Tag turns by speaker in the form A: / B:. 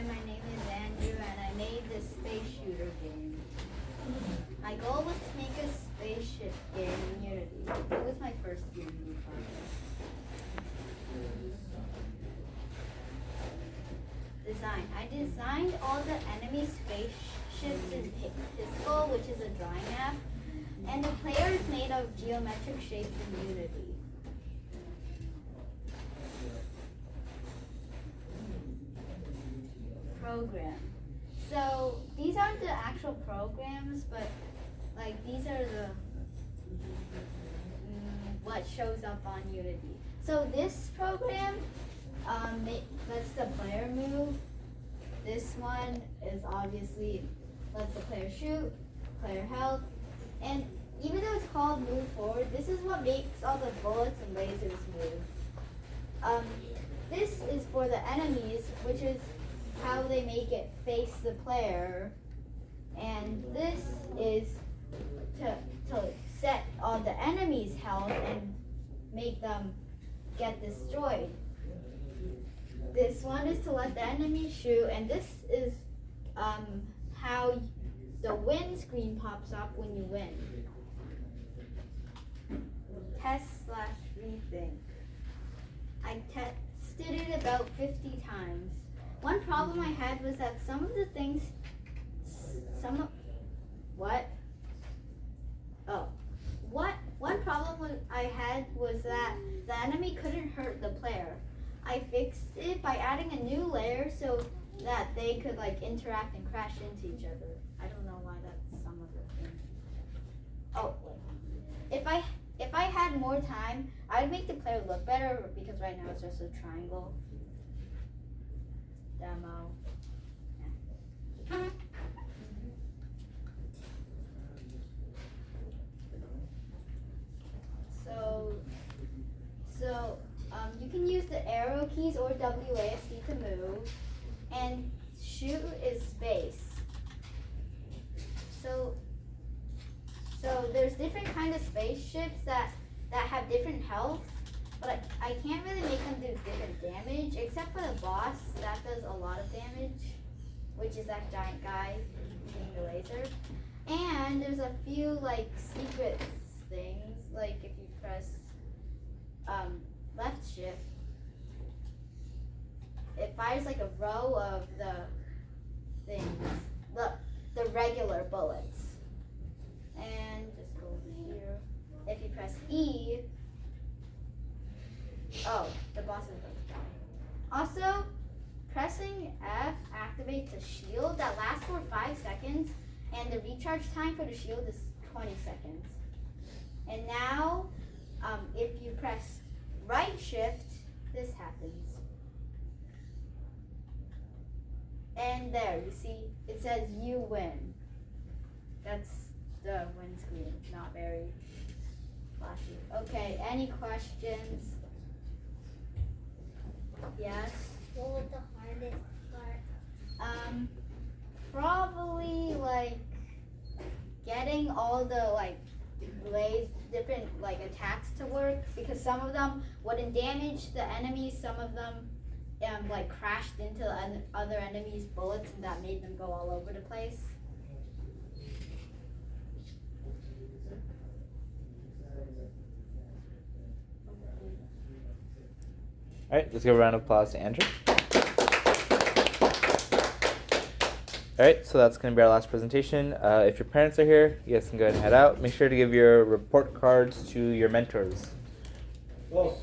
A: my name is Andrew, and I made this Spaceshooter game. My goal was to make a spaceship game in Unity. It was my first Unity project. Design. I designed all the enemy spaceships in Piscal, which is a drawing app, and the player is made of geometric shapes in Unity. Program. So these aren't the actual programs, but like these are the what shows up on Unity. So this program lets the player move. This one is obviously lets the player shoot, player health, and even though it's called move forward, this is what makes all the bullets and lasers move. This is for the enemies, which is how they make it face the player, and this is to set on the enemy's health and make them get destroyed. This one is to let the enemy shoot, and this is how the win screen pops up when you win. Test/rethink. I tested it about 50 times. One problem I had was that some of the things, one problem I had was that the enemy couldn't hurt the player. I fixed it by adding a new layer so that they could like interact and crash into each other. I don't know why that's some of the things. Oh, wait. If I had more time, I'd make the player look better because right now it's just a triangle. Demo. Yeah. So you can use the arrow keys or WASD to move, and shoot is space. So there's different kind of spaceships that have different health, but I can't really make them do different damage, except for the boss that does a lot of damage, which is that giant guy shooting the laser. And there's a few like secret things, like if you press left shift, it fires like a row of the things, the regular bullets. And just go over here. If you press E, oh, the boss is about to die. Also, pressing F activates a shield that lasts for 5 seconds, and the recharge time for the shield is 20 seconds. And now, if you press right shift, this happens. And there, you see, it says you win. That's the win screen, not very flashy. Okay, any questions? Yes?
B: What was the hardest part?
A: Probably like getting all the like different like attacks to work, because some of them wouldn't damage the enemies, some of them like crashed into other enemies' bullets, and that made them go all over the place.
C: All right, let's give a round of applause to Andrew. All right, so that's going to be our last presentation. If your parents are here, you guys can go ahead and head out. Make sure to give your report cards to your mentors.
D: Well,